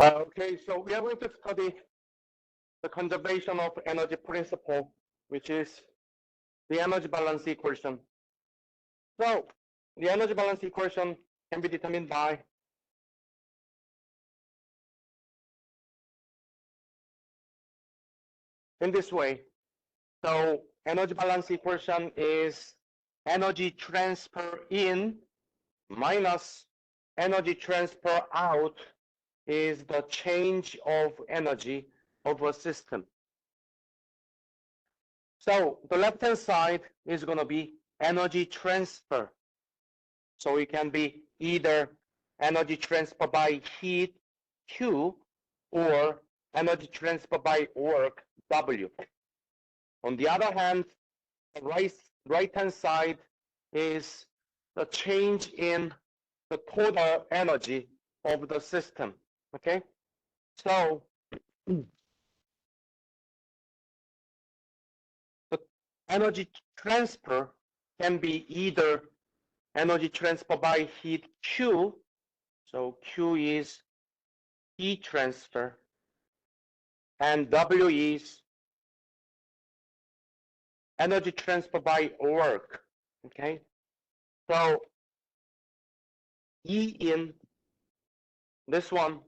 Okay, so we are going to study the conservation of energy principle, which is the energy balance equation. So the energy balance equation can be determined by in this way. So energy balance equation is energy transfer in minus energy transfer out is the change of energy of a system. So the left-hand side is going to be energy transfer. So it can be either energy transfer by heat, Q, or energy transfer by work, W. On the other hand, the right-hand side is the change in the total energy of the system. Okay, so the energy transfer can be either energy transfer by heat Q, so Q is heat transfer, and W is energy transfer by work. Okay, so E in this one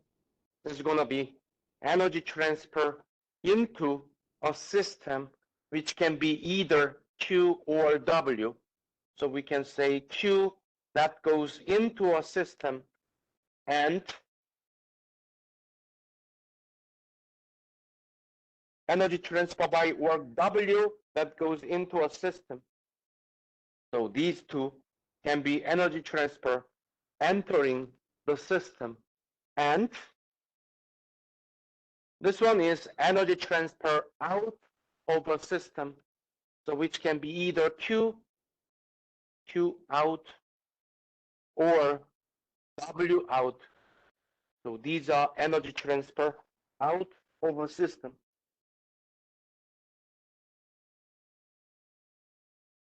is going to be energy transfer into a system which can be either Q or W. So we can say Q that goes into a system and energy transfer by work W that goes into a system. So these two can be energy transfer entering the system, and this one is energy transfer out of a system, so which can be either Q out or W out. So these are energy transfer out of a system.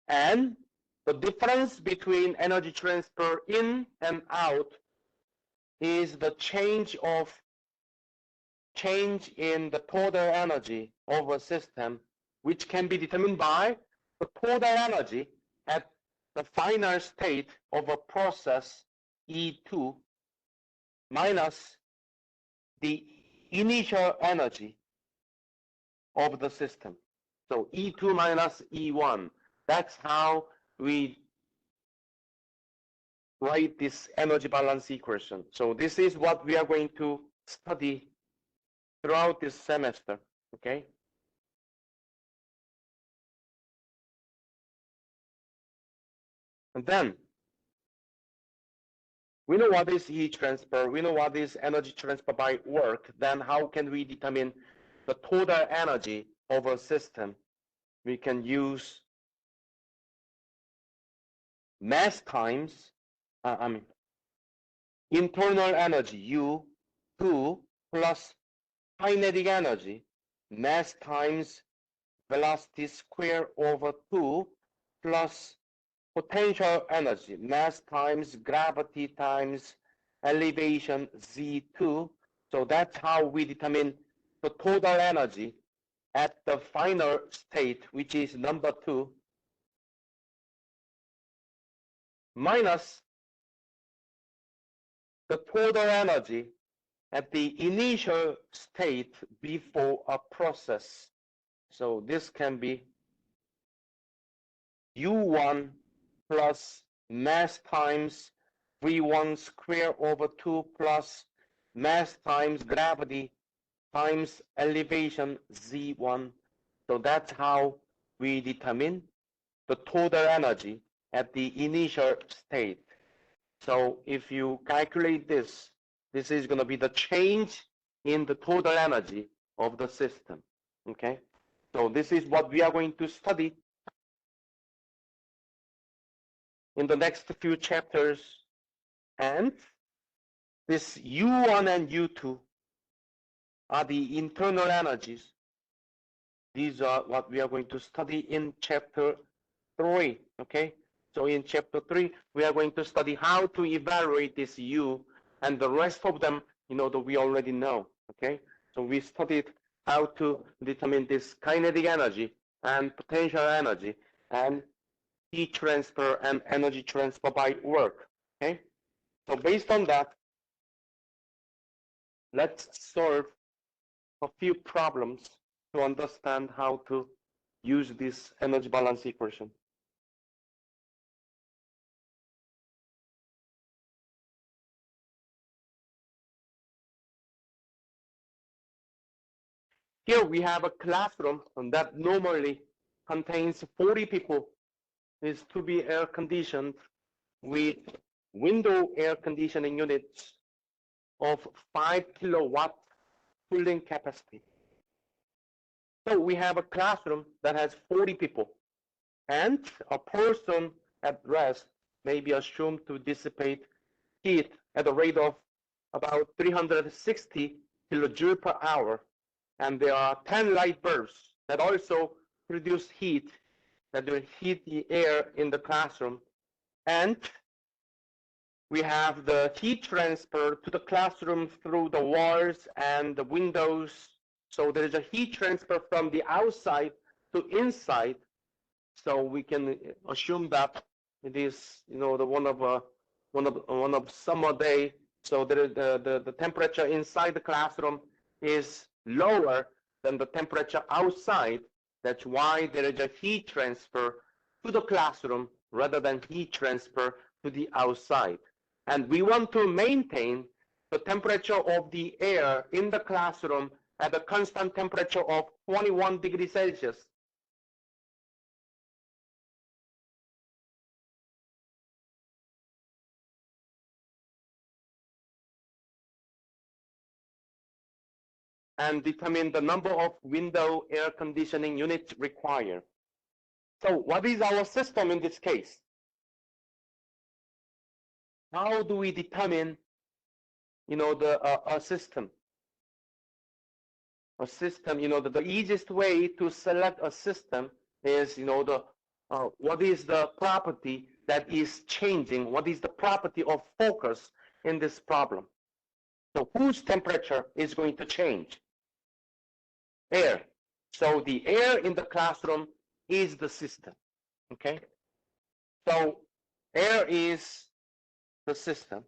And the difference between energy transfer in and out is the change in the total energy of a system, which can be determined by the total energy at the final state of a process E2 minus the initial energy of the system. So E2 minus E1. That's how we write this energy balance equation. So this is what we are going to study throughout this semester, okay? And then we know what is heat transfer, we know what is energy transfer by work, then how can we determine the total energy of a system? We can use mass times, internal energy, U2, plus kinetic energy, mass times velocity square over 2, plus potential energy, mass times gravity times elevation Z2. So that's how we determine the total energy at the final state, which is number 2, minus the total energy at the initial state before a process. So this can be U1 plus mass times V1 square over 2 plus mass times gravity times elevation Z1. So that's how we determine the total energy at the initial state. So if you calculate this, this is going to be the change in the total energy of the system. Okay, so this is what we are going to study in the next few chapters. And this U1 and U2 are the internal energies. These are what we are going to study in chapter 3, okay? So in chapter 3, we are going to study how to evaluate this U, and the rest of them, that we already know, okay? So we studied how to determine this kinetic energy and potential energy and heat transfer and energy transfer by work, okay? So based on that, let's solve a few problems to understand how to use this energy balance equation. Here we have a classroom that normally contains 40 people. Is to be air conditioned with window air conditioning units of 5 kilowatt cooling capacity. So we have a classroom that has 40 people, and a person at rest may be assumed to dissipate heat at a rate of about 360 kilojoule per hour. And there are 10 light bulbs that also produce heat, that will heat the air in the classroom. And we have the heat transfer to the classroom through the walls and the windows. So there is a heat transfer from the outside to inside. So we can assume that it is, the one of summer day. So the temperature inside the classroom is lower than the temperature outside. That's why there is a heat transfer to the classroom rather than heat transfer to the outside. And we want to maintain the temperature of the air in the classroom at a constant temperature of 21 degrees Celsius. And determine the number of window air conditioning units required. So what is our system in this case? How do we determine, a system? A system, the easiest way to select a system is, what is the property that is changing? What is the property of focus in this problem? So whose temperature is going to change? Air. So the air in the classroom is the system, okay? So air is the system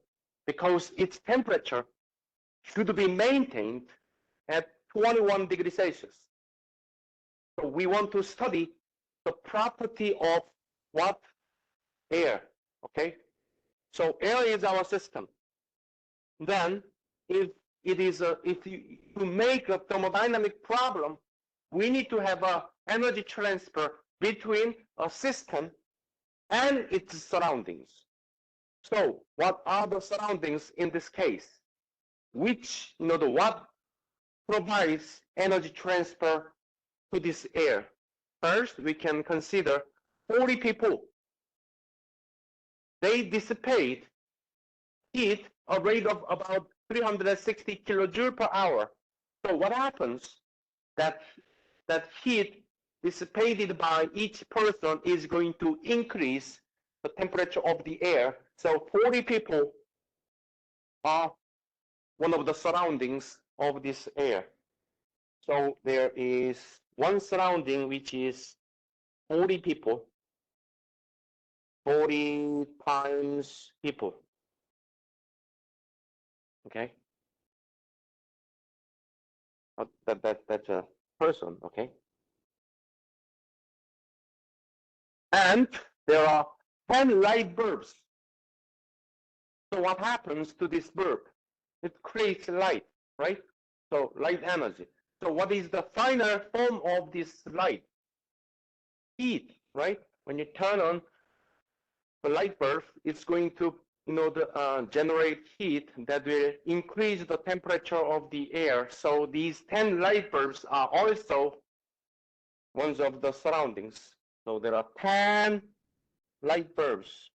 because its temperature should be maintained at 21 degrees Celsius. So we want to study the property of what? Air, okay? So air is our system. Then if to make a thermodynamic problem, we need to have a energy transfer between a system and its surroundings. So what are the surroundings in this case? Which, what provides energy transfer to this air? First, we can consider 40 people. They dissipate heat at a rate of about 360 kilojoule per hour. So what happens? That heat dissipated by each person is going to increase the temperature of the air. So 40 people are one of the surroundings of this air. So there is one surrounding which is 40 people, 40 times people. Okay, that's a person. Okay, and there are 10 light bulbs. So what happens to this bulb? It creates light, right? So light energy. So what is the final form of this light? Heat, right? When you turn on the light bulb, it's going to generate heat that will increase the temperature of the air. So these 10 light bulbs are also ones of the surroundings. So there are 10 light bulbs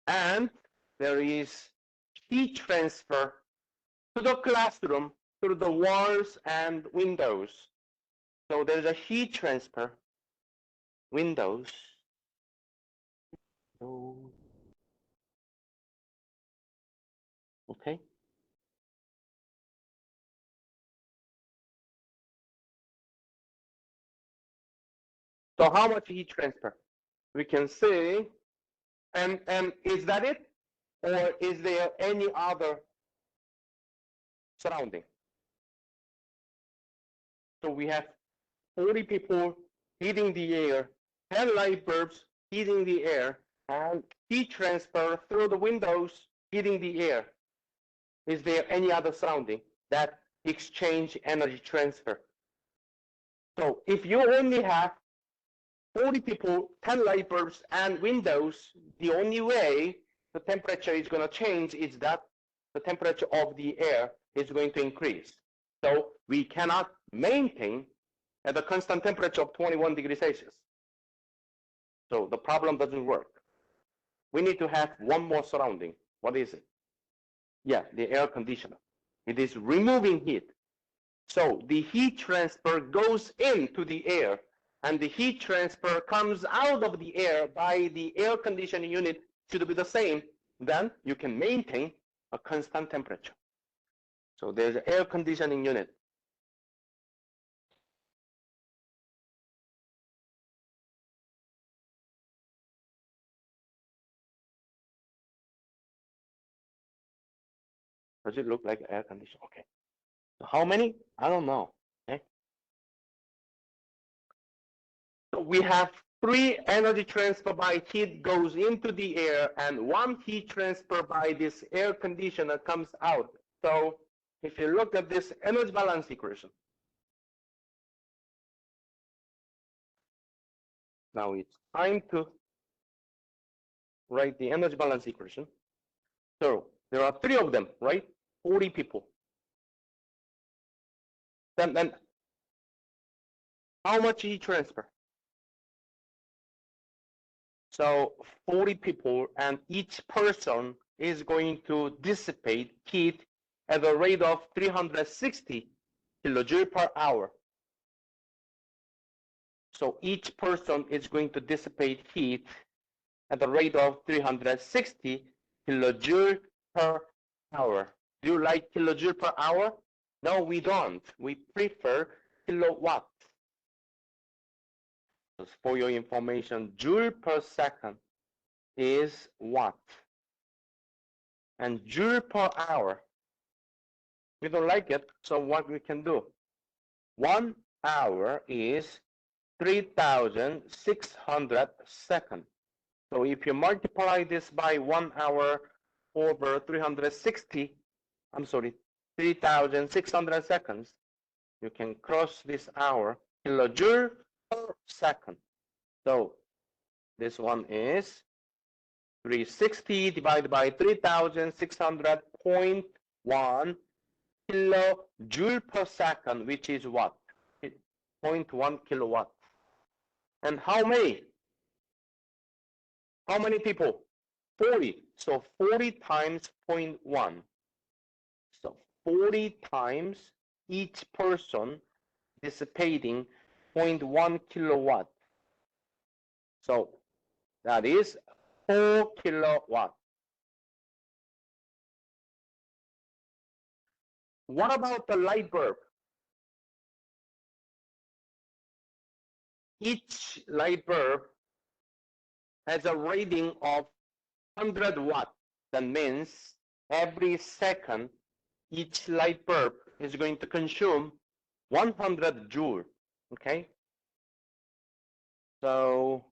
And there is heat transfer to the classroom through the walls and windows. So there's a heat transfer, windows. Okay. So how much heat transfer? We can say, and is that it? Or is there any other surrounding? So we have 40 people heating the air, 10 light bulbs heating the air, and heat transfer through the windows heating the air. Is there any other surrounding that exchange energy transfer? So if you only have 40 people, 10 light bulbs, and windows, the only way the temperature is going to change is that the temperature of the air is going to increase. So we cannot maintain at a constant temperature of 21 degrees Celsius. So the problem doesn't work. We need to have one more surrounding. What is it? Yeah, the air conditioner. It is removing heat. So the heat transfer goes into the air, and the heat transfer comes out of the air by the air conditioning unit should be the same. Then you can maintain a constant temperature. So there's an air conditioning unit. Does it look like air conditioner? Okay. So how many? I don't know. Okay. So we have 3 energy transfer by heat goes into the air, and 1 heat transfer by this air conditioner comes out. So if you look at this energy balance equation, now it's time to write the energy balance equation. So there are 3 of them, right? 40 people. Then how much heat transfer? So 40 people, and each person is going to dissipate heat at a rate of 360 kilojoule per hour. So each person is going to dissipate heat at the rate of 360 kilojoule per hour. Do you like kilojoule per hour? No, we don't. We prefer kilowatt. For your information, joule per second is watt. And joule per hour, we don't like it, so what we can do? 1 hour is 3,600 seconds. So if you multiply this by 1 hour over 360, 3,600 seconds, you can cross this hour, kilojoule per second. So this one is 360 divided by 3,600.1 kilojoule per second, which is what? 0.1 kilowatt. And how many? How many people? 40. So 40 times 0.1. So 40 times each person dissipating 0.1 kilowatt. So that is 4 kilowatt. What about the light bulb? Each light bulb has a rating of 100 watt. That means every second, each light bulb is going to consume 100 joule. Okay? So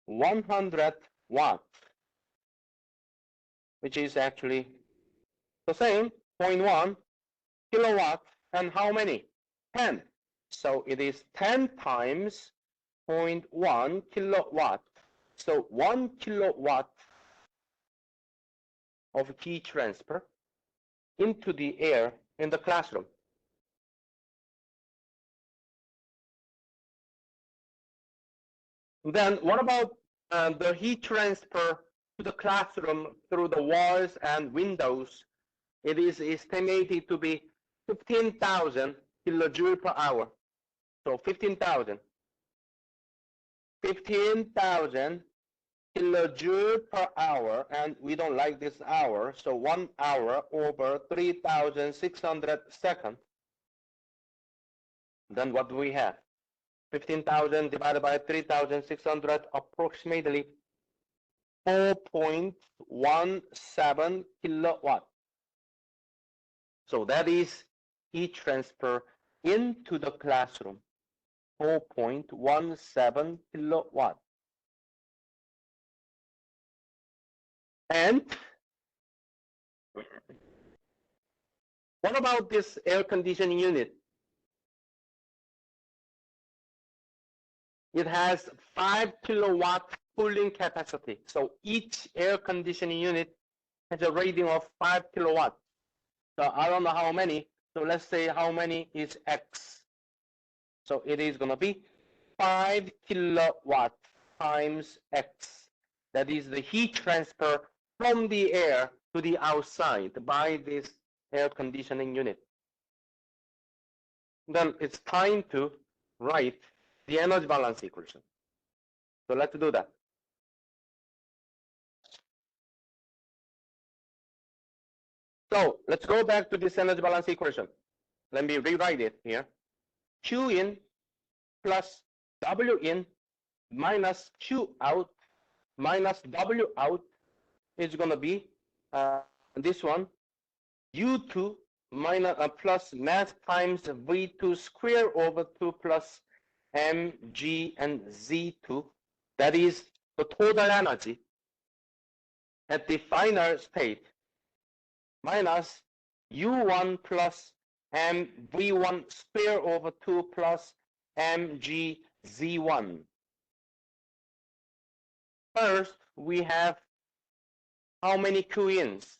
100 watt, which is actually the same, 0.1 kilowatt, and how many? 10. So it is 10 times 0.1 kilowatt. So 1 kilowatt of heat transfer into the air in the classroom. Then what about the heat transfer to the classroom through the walls and windows, it is estimated to be 15,000 kilojoule per hour. So 15,000 kilojoule per hour, and we don't like this hour, so 1 hour over 3,600 seconds. Then what do we have? 15,000 divided by 3,600, approximately 4.17 kilowatt. So that is heat transfer into the classroom, 4.17 kilowatt. And what about this air conditioning unit? It has 5 kilowatt cooling capacity. So each air conditioning unit has a rating of 5 kilowatt. So I don't know how many. So let's say how many is X. So it is going to be 5 kilowatt times X. That is the heat transfer from the air to the outside by this air conditioning unit. Then it's time to write the energy balance equation. So let's do that. So let's go back to this energy balance equation. Let me rewrite it here. Q in plus W in minus Q out minus W out is going to be this one, U2 minus plus mass times V2 square over 2 plus mg and Z2. That is the total energy at the final state minus U1 plus mv1 square over 2 plus mg Z1. First, we have how many Q-ins?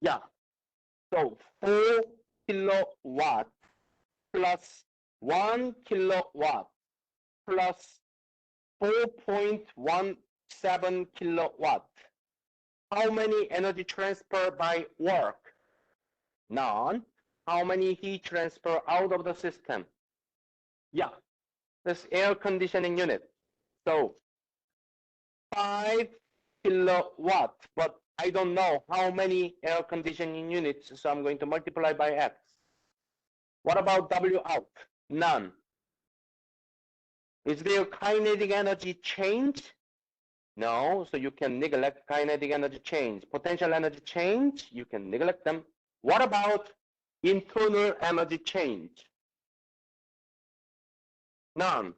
Yeah, so 4 kilowatt plus 1 kilowatt plus 4.17 kilowatt. How many energy transfer by work? None. How many heat transfer out of the system? Yeah, this air conditioning unit. So 5 kilowatt, but I don't know how many air conditioning units, so I'm going to multiply by X. What about W out? None. Is there kinetic energy change? No, so you can neglect kinetic energy change. Potential energy change, you can neglect them. What about internal energy change? None.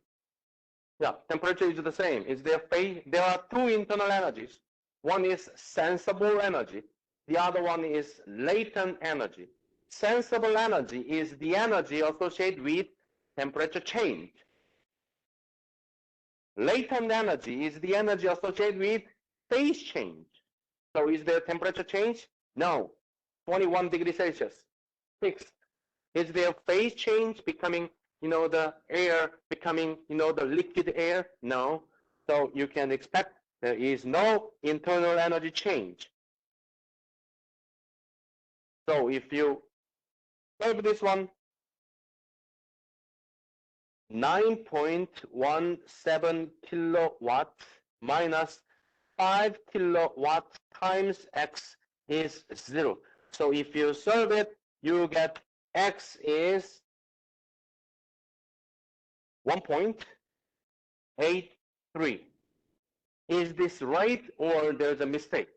Yeah, temperature is the same. There are two internal energies. One is sensible energy. The other one is latent energy. Sensible energy is the energy associated with temperature change. Latent energy is the energy associated with phase change. So is there temperature change? No. 21 degrees Celsius. Fixed. Is there phase change becoming, the air becoming, the liquid air? No. So you can expect there is no internal energy change. So if you solve this one, 9.17 kilowatt minus 5 kilowatt times X is 0. So if you solve it, you get X is 1.83. Is this right or there's a mistake?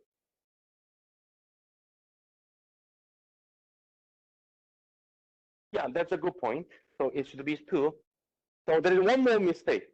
Yeah, that's a good point. So it should be 2. So there is one more mistake.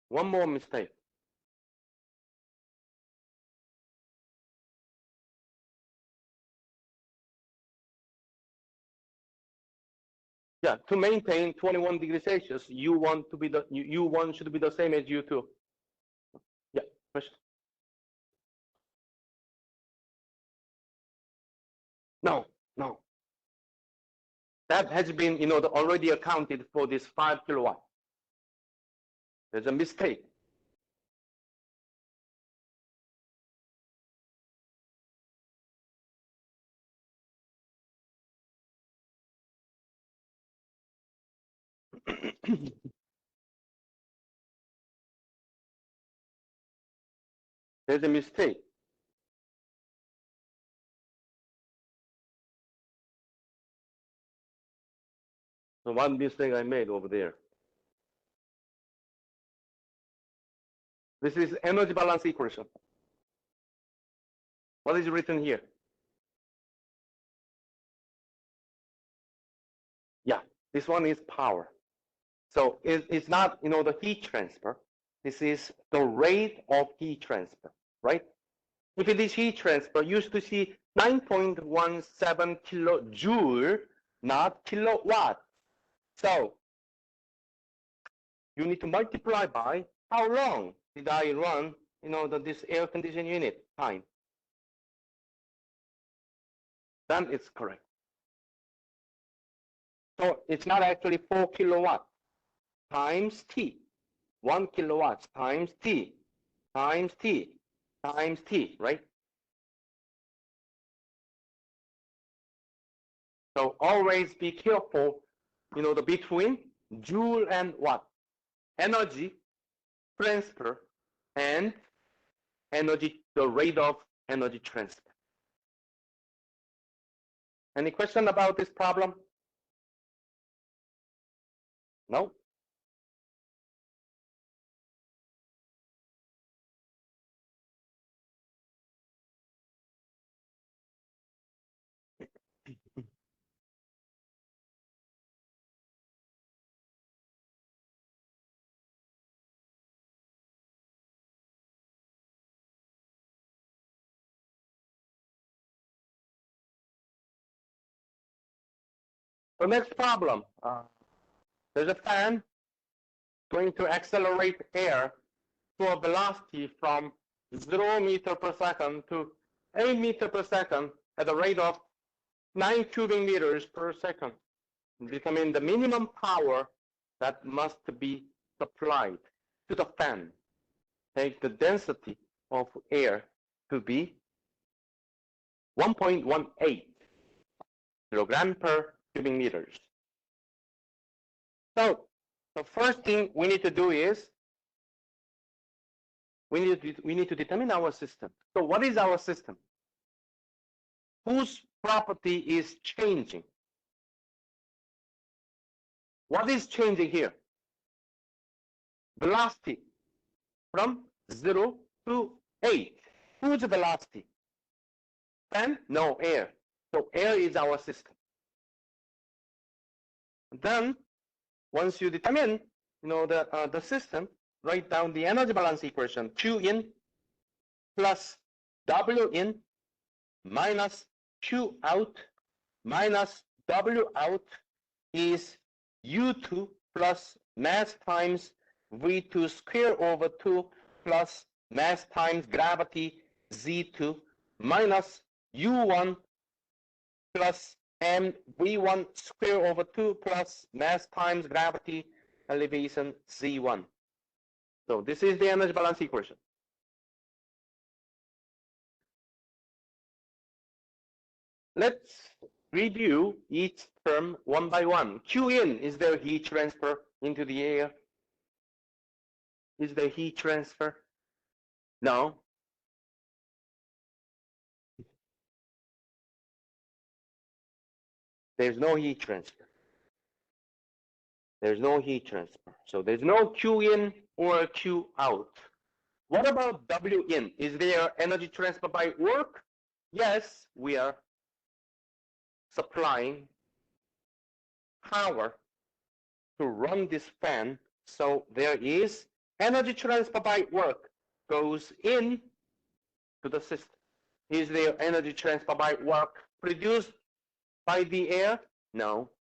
One more mistake. Yeah, to maintain 21 degrees Celsius, U1 to be the U1 should be the same as U2. Yeah, question. No, no. That has been, already accounted for this 5 kilowatt. There's a mistake. There's a mistake. So one mistake I made over there. This is energy balance equation. What is written here? Yeah, this one is power. So it's not, the heat transfer. This is the rate of heat transfer, right? If it is heat transfer, you used to see 9.17 kilojoule, not kilowatt. So you need to multiply by how long did I run, this air conditioning unit time. Then it's correct. So it's not actually 4 kilowatt times T. 1 kilowatt times T times T times T, right? So always be careful, the between joule and what? Energy transfer and the rate of energy transfer. Any question about this problem? No? The next problem, there's a fan going to accelerate air to a velocity from 0 meter per second to 8 meter per second at a rate of 9 cubic meters per second. Determine the minimum power that must be supplied to the fan. Take the density of air to be 1.18 kilogram per cubic meters. So the first thing we need to do is we need to determine our system. So what is our system? Whose property is changing? What is changing here? Velocity from 0 to 8. Whose velocity? Fan? No, air. So air is our system. Then once you determine, the system, write down the energy balance equation. Q in plus W in minus Q out minus W out is U2 plus mass times V2 square over 2 plus mass times gravity Z2 minus U1 plus mv1 square over 2 plus mass times gravity elevation Z1. So this is the energy balance equation. Let's review each term one by one. Q in, is there heat transfer into the air? Is there heat transfer? No. There's no heat transfer. There's no heat transfer. So there's no Q in or Q out. What about W in? Is there energy transfer by work? Yes, we are supplying power to run this fan. So there is energy transfer by work goes in to the system. Is there energy transfer by work produced by the air? No.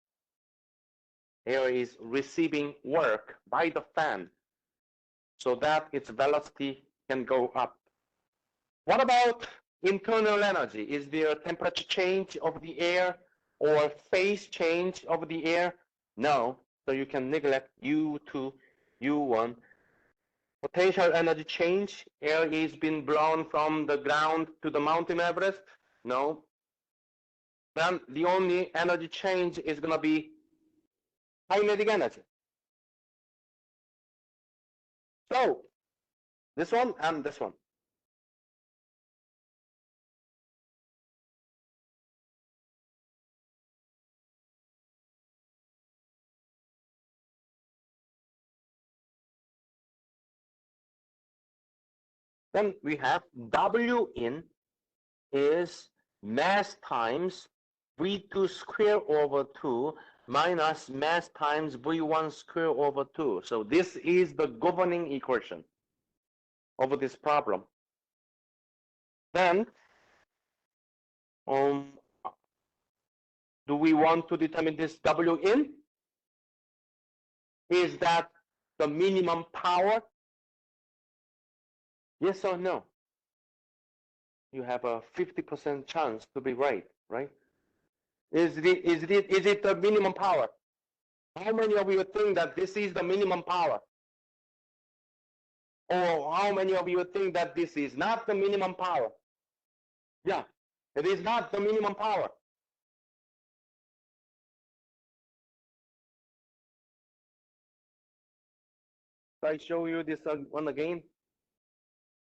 Air is receiving work by the fan so that its velocity can go up. What about internal energy? Is there a temperature change of the air or phase change of the air? No. So you can neglect U2, U1. Potential energy change, air is being blown from the ground to the Mountain Everest? No. Then the only energy change is going to be kinetic energy. So this one and this one. Then we have W in is mass times V2 square over 2 minus mass times V1 square over 2. So this is the governing equation of this problem. Then do we want to determine this W in? Is that the minimum power? Yes or no? You have a 50% chance to be right, right? Is it the minimum power? How many of you think that this is the minimum power? Or how many of you think that this is not the minimum power? Yeah, it is not the minimum power. So I show you this one again.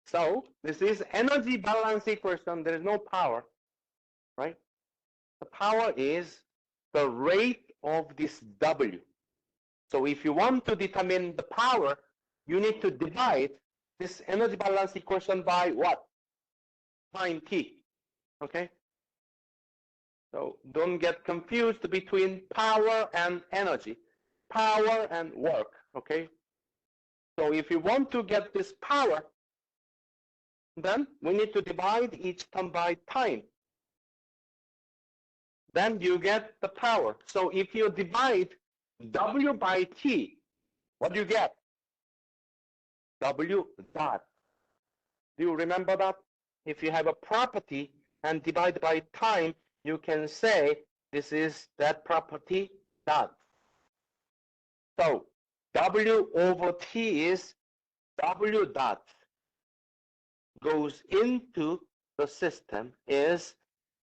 So this is energy balance equation. There is no power, right? The power is the rate of this W. So if you want to determine the power, you need to divide this energy balance equation by what? Time t, okay? So don't get confused between power and energy, power and work, okay? So if you want to get this power, then we need to divide each term by time. Then you get the power. So if you divide W by T, what do you get? W dot. Do you remember that? If you have a property and divide by time, you can say this is that property dot. So W over T is W dot goes into the system is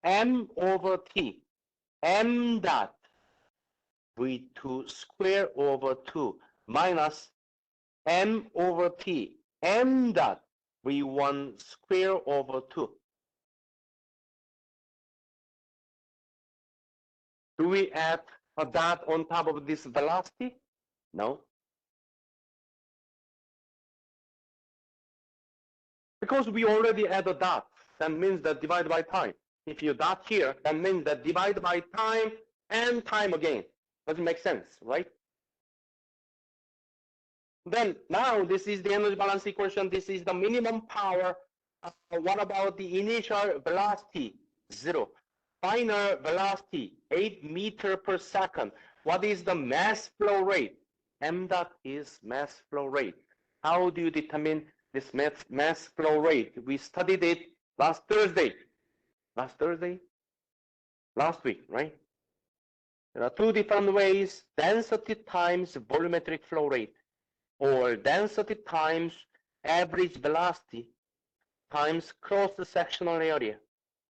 M over T. M dot V2 square over 2 minus M over T. M dot V1 square over 2. Do we add a dot on top of this velocity? No. Because we already add a dot. That means that divide by time. If you dot here, that means that divide by time and time again. Doesn't make sense, right? Then now this is the energy balance equation. This is the minimum power. What about the initial velocity? 0. Final velocity, 8 meters per second. What is the mass flow rate? M dot is mass flow rate. How do you determine this mass flow rate? We studied it last Thursday. Last week, right? There are two different ways, density times volumetric flow rate, or density times average velocity times cross-sectional area.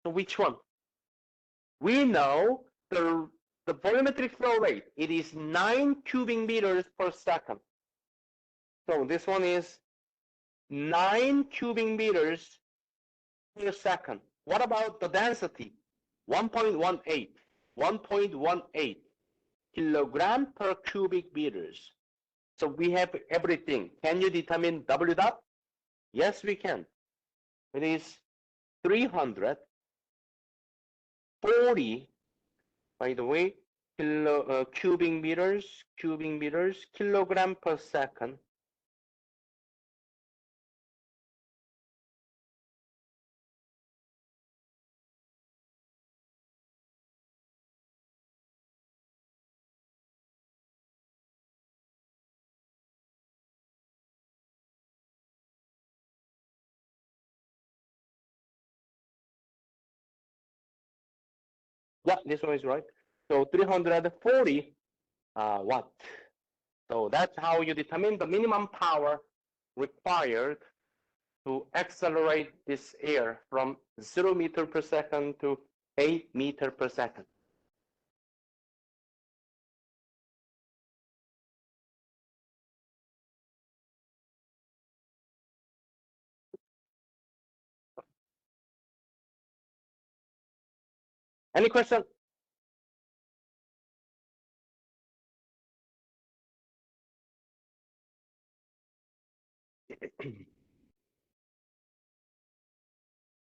So which one? We know the volumetric flow rate. It is 9 cubic meters per second. So this one is 9 cubic meters per second. What about the density? 1.18. 1.18 kilogram per cubic meters. So we have everything. Can you determine W dot? Yes, we can. It is 340, by the way, cubic meters, kilogram per second. Yeah, this one is right. So 340 watt. So that's how you determine the minimum power required to accelerate this air from 0 meter per second to 8 meter per second. Any question?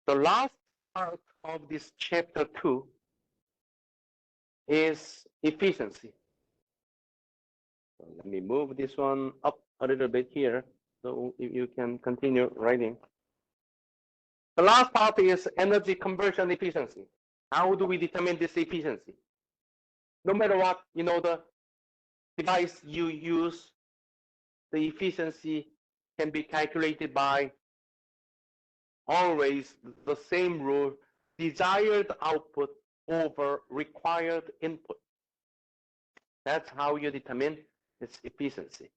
The last part of this chapter 2 is efficiency. So let me move this one up a little bit here so you can continue writing. The last part is energy conversion efficiency. How do we determine this efficiency? No matter what, the device you use, the efficiency can be calculated by always the same rule, desired output over required input. That's how you determine its efficiency.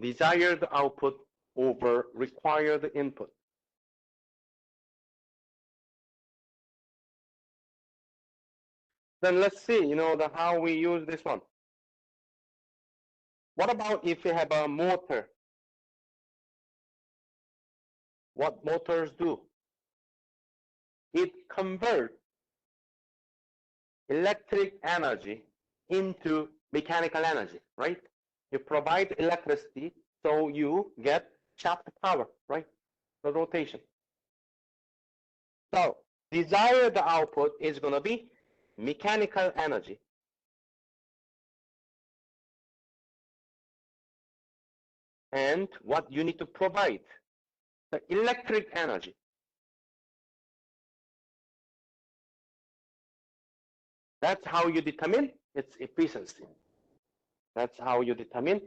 Desired output over required input. Then let's see, how we use this one. What about if you have a motor? What motors do? It converts electric energy into mechanical energy, right? You provide electricity, so you get shaft power, right? The rotation. So desired output is going to be mechanical energy. And what you need to provide, the electric energy. That's how you determine its efficiency. That's how you determine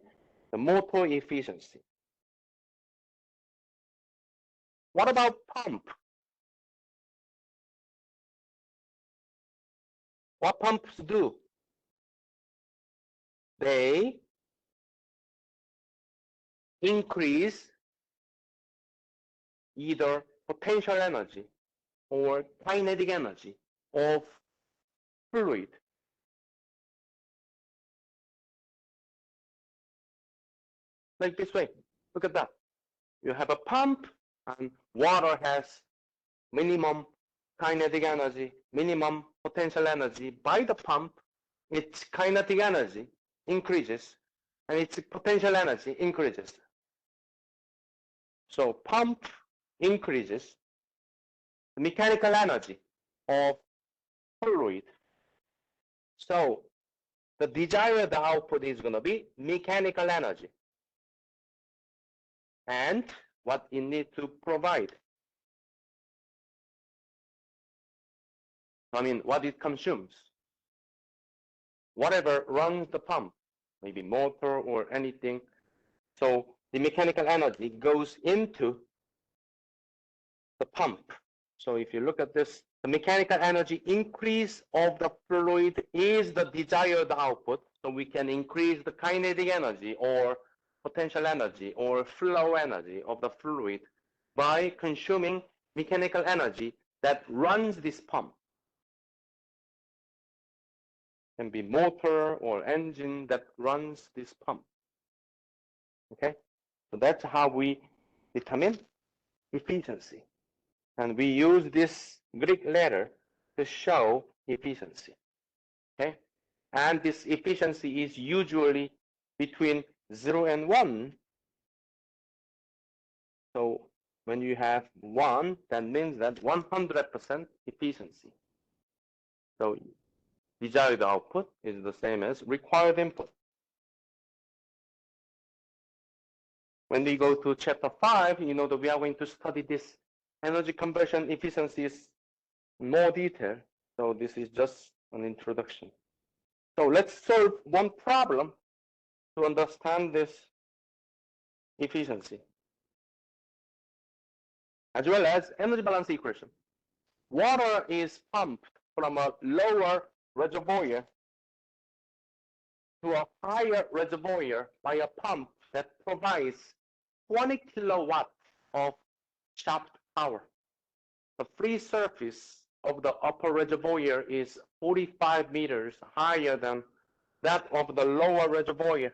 the motor efficiency. What about pump? What pumps do? They increase either potential energy or kinetic energy of fluid. Like this way. Look at that. You have a pump and water has minimum kinetic energy, minimum potential energy. By the pump, its kinetic energy increases and its potential energy increases. So pump increases the mechanical energy of fluid. So the desired output is going to be mechanical energy. And what it needs to provide. What it consumes. Whatever runs the pump, maybe motor or anything. So the mechanical energy goes into the pump. So if you look at this, the mechanical energy increase of the fluid is the desired output. So we can increase the kinetic energy or potential energy or flow energy of the fluid by consuming mechanical energy that runs this pump. Can be motor or engine that runs this pump. Okay, so that's how we determine efficiency. And we use this Greek letter to show efficiency. Okay, and this efficiency is usually between 0 and 1. So when you have 1, that means that 100% efficiency. So desired output is the same as required input. When we go to chapter 5, that we are going to study this energy conversion efficiencies in more detail. So this is just an introduction. So let's solve one problem to understand this efficiency, as well as energy balance equation. water is pumped from a lower reservoir to a higher reservoir by a pump that provides 20 kilowatts of shaft power. The free surface of the upper reservoir is 45 meters higher than that of the lower reservoir.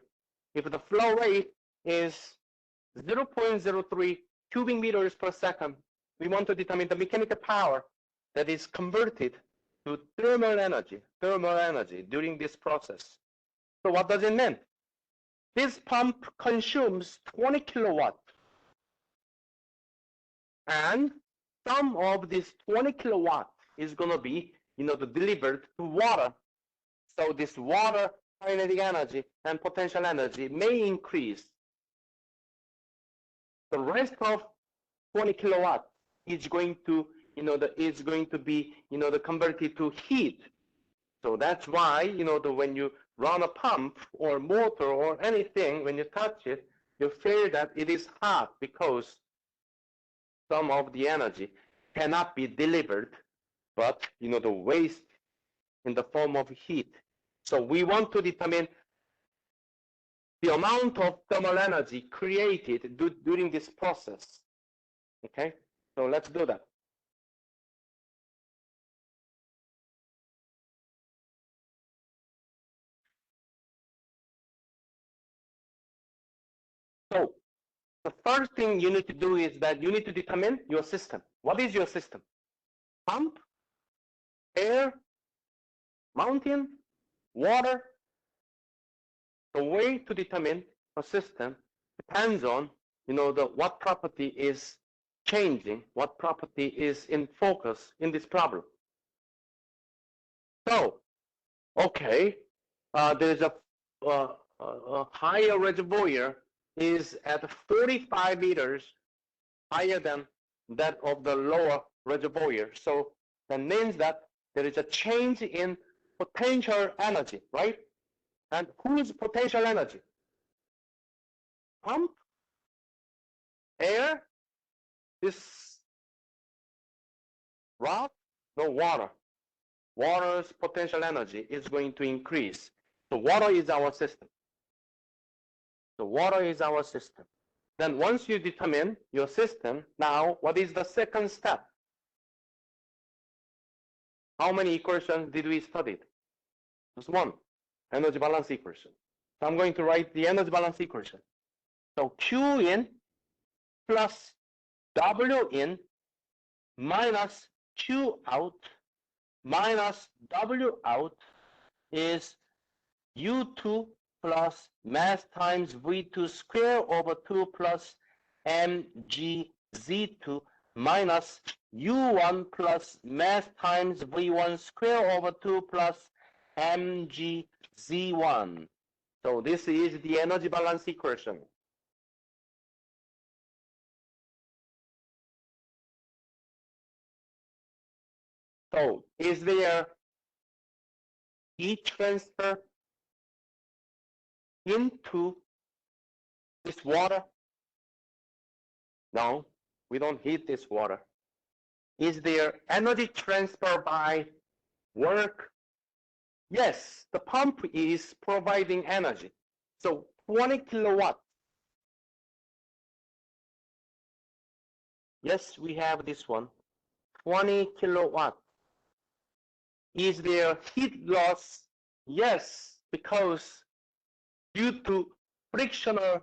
If the flow rate is 0.03 cubic meters per second, we want to determine the mechanical power that is converted to thermal energy during this process. So what does it mean? This pump consumes 20 kilowatts, and some of this 20 kilowatt is going to be, delivered to water. So this water kinetic energy and potential energy may increase. The rest of 20 kilowatt is going to, be, converted to heat. So that's why, when you run a pump or motor or anything, when you touch it, you feel that it is hot because some of the energy cannot be delivered, but, the waste in the form of heat. So we want to determine the amount of thermal energy created during this process. Okay, so let's do that. So the first thing you need to do is that you need to determine your system. What is your system? Pump, air, mountain, water. The way to determine a system depends on, what property is changing, what property is in focus in this problem. So, okay, there's a higher reservoir is at 45 meters higher than that of the lower reservoir. So that means that there is a change in potential energy, right? And whose potential energy? Pump, air, this rock, no, water. Water's potential energy is going to increase. So water is our system. So water is our system. Then once you determine your system, now what is the second step? How many equations did we study? Just one, energy balance equation. So I'm going to write the energy balance equation. So Q in plus W in minus Q out minus W out is U2 plus mass times V2 square over 2 plus mgz2 minus U1 plus mass times V1 square over 2 plus mgz1. So this is the energy balance equation. So is there heat transfer into this water? No, we don't heat this water. Is there energy transfer by work? Yes, the pump is providing energy. So 20 kilowatts. Yes, we have this one. 20 kilowatts. Is there heat loss? Yes, because due to frictional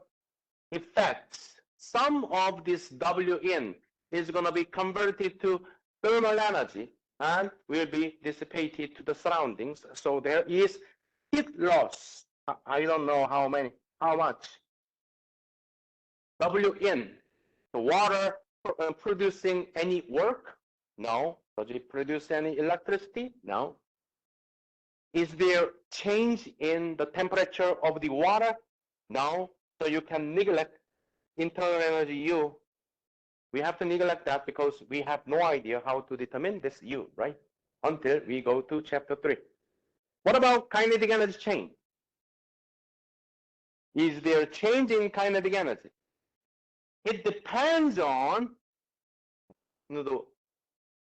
effects, some of this W in is going to be converted to thermal energy and will be dissipated to the surroundings. So there is heat loss. I don't know how much. W in, the water producing any work? No. Does it produce any electricity? No. Is there change in the temperature of the water? No. So you can neglect internal energy U. We have to neglect that because we have no idea how to determine this U, right? Until we go to chapter 3. What about kinetic energy change? Is there change in kinetic energy? It depends on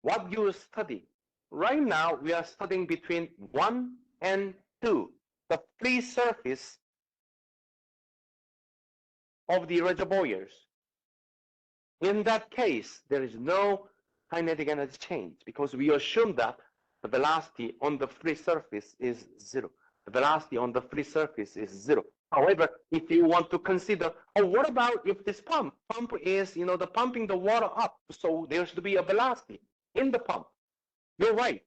what you study. Right now, we are studying between 1 and 2, the free surface of the reservoirs. In that case, there is no kinetic energy change because we assume that the velocity on the free surface is 0. The velocity on the free surface is 0. However, if you want to consider, oh, what about if this pump is, the pumping the water up, so there should be a velocity in the pump. You're right.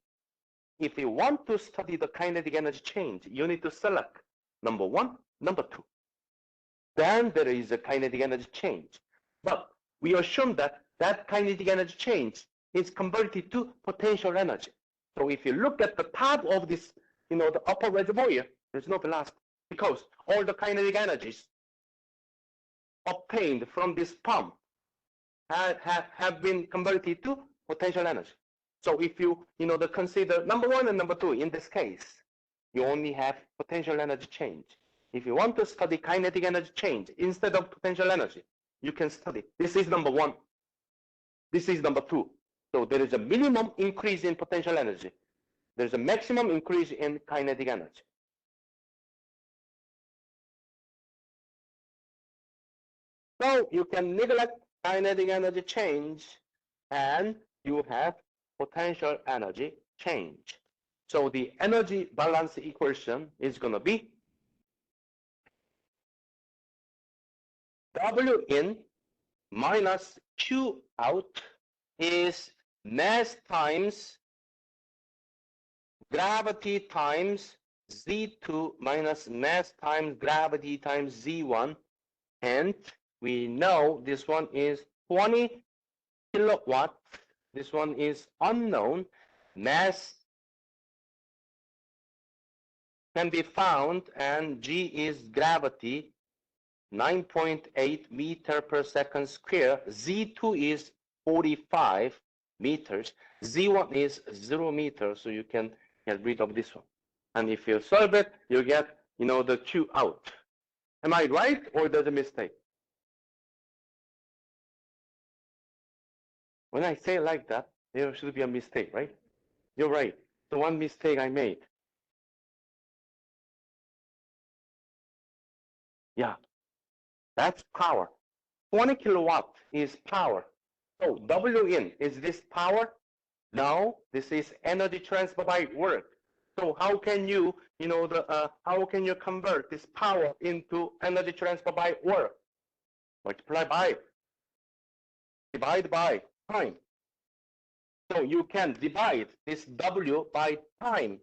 If you want to study the kinetic energy change, you need to select number 1, number 2. Then there is a kinetic energy change. But we assume that that kinetic energy change is converted to potential energy. So if you look at the top of this, the upper reservoir, there's no velocity because all the kinetic energies obtained from this pump have been converted to potential energy. So if you, consider number 1 and number 2, in this case, you only have potential energy change. If you want to study kinetic energy change instead of potential energy, you can study. This is number 1. This is number 2. So there is a minimum increase in potential energy. There's a maximum increase in kinetic energy. So you can neglect kinetic energy change and you have potential energy change. So the energy balance equation is going to be W in minus Q out is mass times gravity times Z2 minus mass times gravity times Z1. And we know this one is 20 kilowatt. This one is unknown. Mass can be found, and G is gravity, 9.8 meter per second square. Z2 is 45 meters. Z1 is 0 meters, so you can get rid of this one. And if you solve it, you get, the Q out. Am I right, or there's a mistake? When I say like that, there should be a mistake, right? You're right. The one mistake I made. Yeah, that's power. 20 kilowatt is power. So W in, is this power? No, this is energy transfer by work. So how can you, how can you convert this power into energy transfer by work? Multiply by, divide by time. So you can divide this W by time.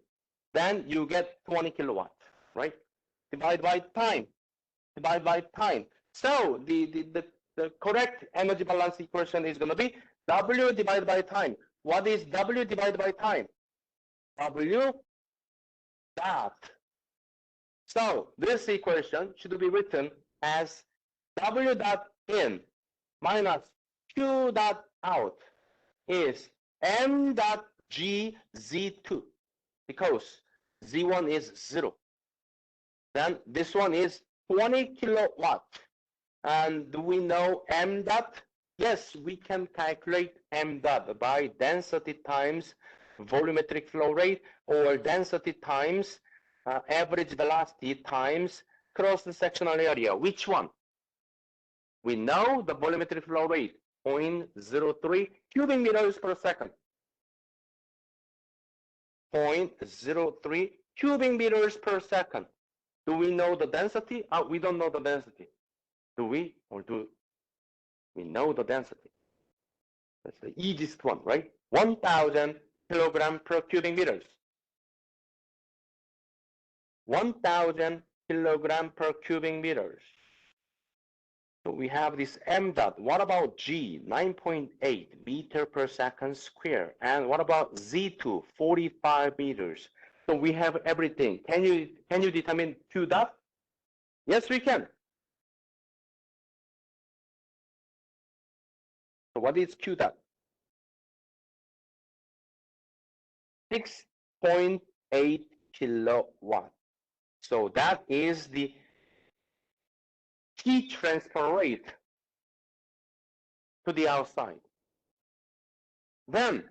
Then you get 20 kilowatt, right? Divide by time. Divide by time. So the correct energy balance equation is going to be W divided by time. What is W divided by time? W dot. So this equation should be written as W dot in minus Q dot out is M dot G Z2 because Z1 is 0. Then this one is 20 kilowatt. And do we know M dot? Yes, we can calculate M dot by density times volumetric flow rate or density times average velocity times cross-sectional area. Which one? We know the volumetric flow rate, 0.03 cubic meters per second. 0.03 cubic meters per second. Do we know the density? We don't know the density. Do we? Or do we know the density? That's the easiest one, right? 1,000 kilogram per cubic meters. 1,000 kilogram per cubic meters. So we have this M dot. What about G? 9.8 meter per second square. And what about Z2? 45 meters. So we have everything. Can you determine Q dot? Yes, we can. So what is Q dot? 6.8 kilowatt. So that is the heat transfer rate to the outside. Then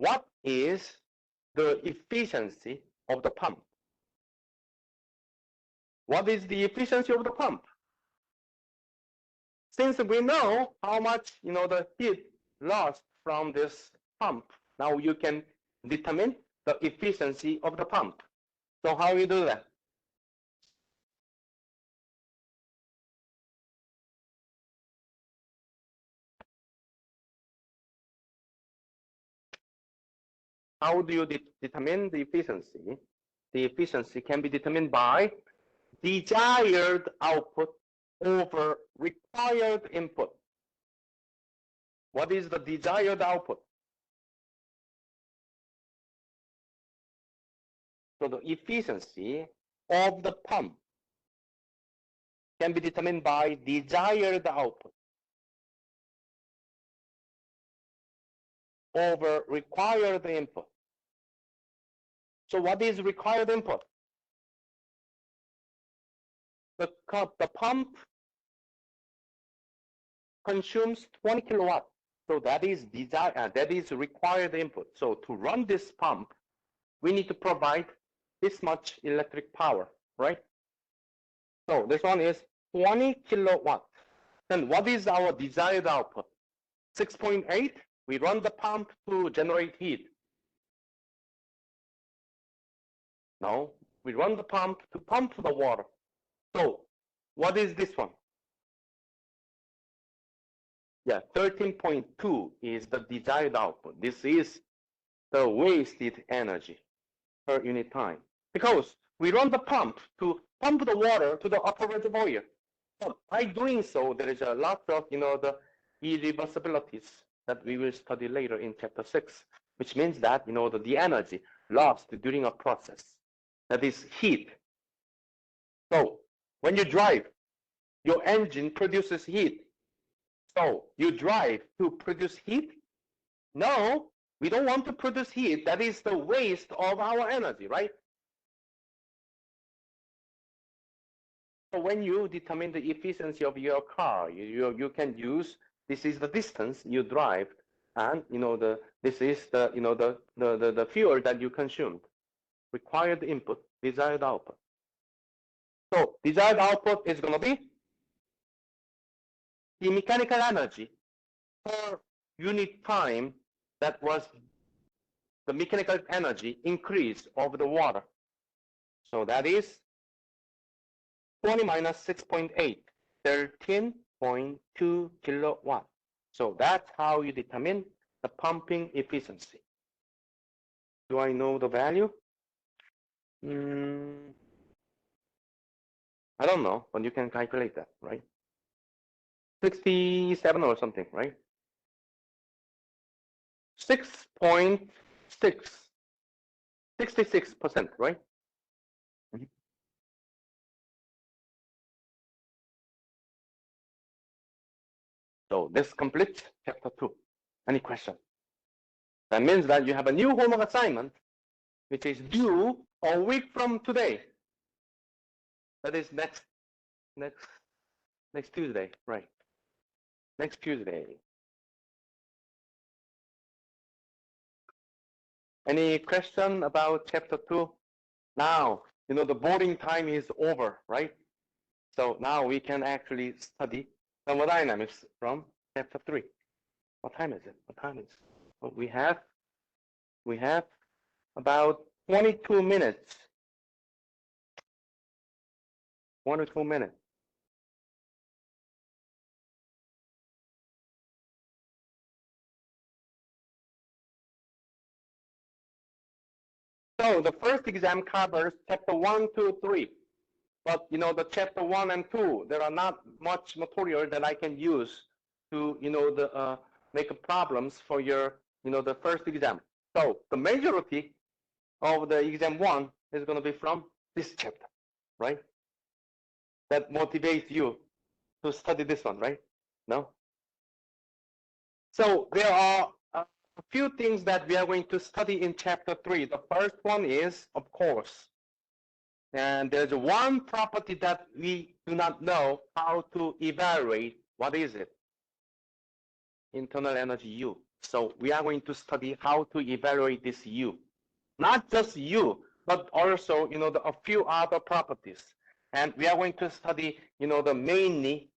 what is the efficiency of the pump? What is the efficiency of the pump? Since we know how much the heat lost from this pump, now you can determine the efficiency of the pump. So how you do that? How do you determine the efficiency? The efficiency can be determined by desired output over required input. What is the desired output? So the efficiency of the pump can be determined by desired output over required input. So what is required input? The pump consumes 20 kilowatts. So that is required input. So to run this pump, we need to provide this much electric power, right? So this one is 20 kilowatts. Then what is our desired output? 6.8. We run the pump to generate heat. No, we run the pump to pump the water. So what is this one? Yeah, 13.2 is the desired output. This is the wasted energy per unit time, because we run the pump to pump the water to the upper reservoir. But by doing so, there is a lot of the irreversibilities that we will study later in chapter 6, which means that the energy lost during a process, that is heat. So when you drive, your engine produces heat. So you drive to produce heat? No, we don't want to produce heat. That is the waste of our energy, right? So when you determine the efficiency of your car, you can use, this is the distance you drive, and this is the fuel that you consumed. Required input, desired output. So desired output is going to be the mechanical energy per unit time that was the mechanical energy increase of the water. So that is 20 minus 6.8, 13.2 kilowatt. So that's how you determine the pumping efficiency. Do I know the value? I don't know, but you can calculate that, right? 67 or something, right? 6.6, 66%, right? So this completes chapter 2. Any question? That means that you have a new homework assignment, which is due a week from today. That is next Tuesday, right? Next Tuesday. Any question about chapter 2? Now, the boarding time is over, right? So now we can actually study thermodynamics from chapter 3. What time is it? What time is it? Well, we have about 22 minutes. 22 minutes. So the first exam covers chapter 1, 2, 3. But the chapter 1 and 2, there are not much material that I can use to make problems for your the first exam. So the majority of the exam 1 is going to be from this chapter, right? That motivates you to study this one, right? No? So there are a few things that we are going to study in chapter 3. The first one is, of course, and there's one property that we do not know how to evaluate. What is it? Internal energy U. So we are going to study how to evaluate this U. Not just U, but also, a few other properties. And we are going to study, the mainly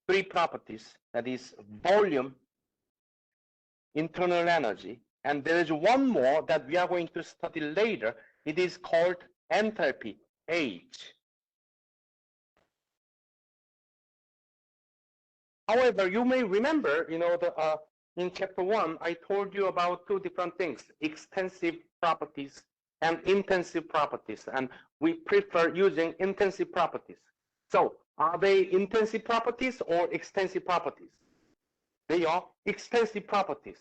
three properties, that is volume, internal energy, and there is one more that we are going to study later. It is called enthalpy, H. However, you may remember, in chapter 1, I told you about two different things, extensive properties and intensive properties, and we prefer using intensive properties. So are they intensive properties or extensive properties? They are extensive properties.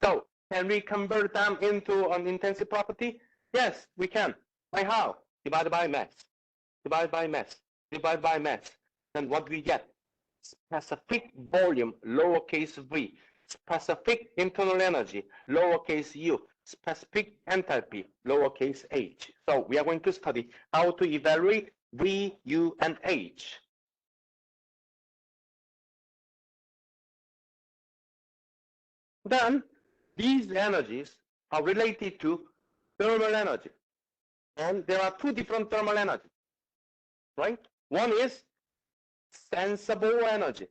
So can we convert them into an intensive property? Yes, we can. By how? Divide by mass. Divide by mass. Divide by mass. Then what we get? Specific volume, lowercase v. Specific internal energy, lowercase u. Specific enthalpy, lowercase h. So we are going to study how to evaluate V, U, and H. Then these energies are related to thermal energy. And there are two different thermal energies, right? One is sensible energy.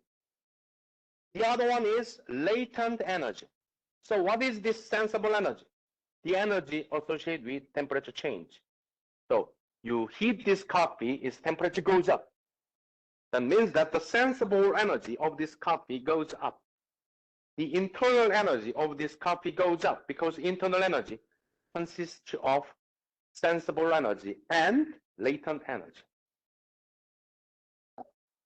The other one is latent energy. So what is this sensible energy? The energy associated with temperature change. So you heat this coffee, its temperature goes up. That means that the sensible energy of this coffee goes up. The internal energy of this coffee goes up because internal energy consists of sensible energy and latent energy.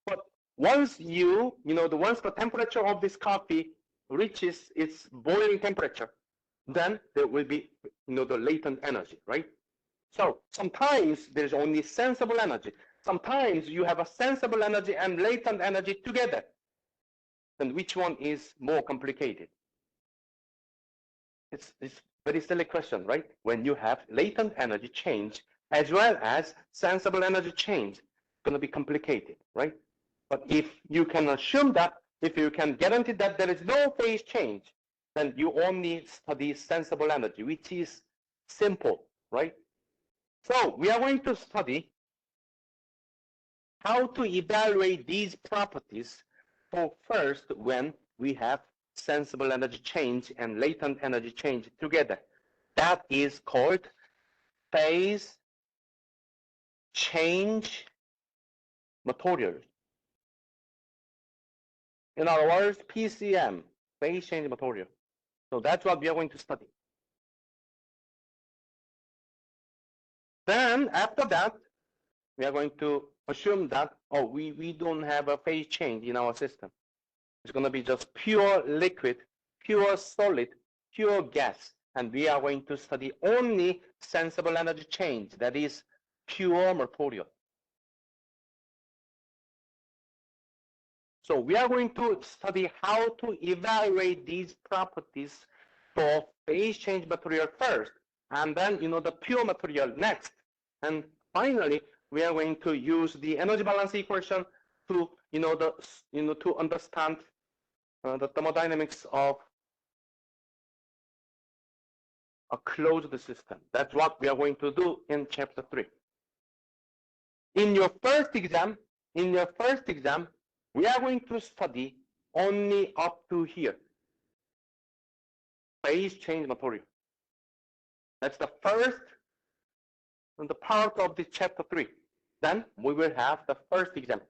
But once once the temperature of this coffee reaches its boiling temperature, then there will be, the latent energy, right? So sometimes there's only sensible energy. Sometimes you have a sensible energy and latent energy together. Then which one is more complicated? It's very silly question, right? When you have latent energy change as well as sensible energy change, it's going to be complicated, right? But if you can assume that, if you can guarantee that there is no phase change, then you only study sensible energy, which is simple, right? So we are going to study how to evaluate these properties for first when we have sensible energy change and latent energy change together. That is called phase change materials. In other words, PCM, phase change material. So that's what we are going to study. Then after that, we are going to assume that, we don't have a phase change in our system. It's going to be just pure liquid, pure solid, pure gas. And we are going to study only sensible energy change, that is pure material. So we are going to study how to evaluate these properties for phase change material first, and then the pure material next. And finally, we are going to use the energy balance equation to to understand the thermodynamics of a closed system. That's what we are going to do in chapter 3. In your first exam, we are going to study only up to here, phase change material. That's the first and the part of the chapter 3. Then we will have the first exam.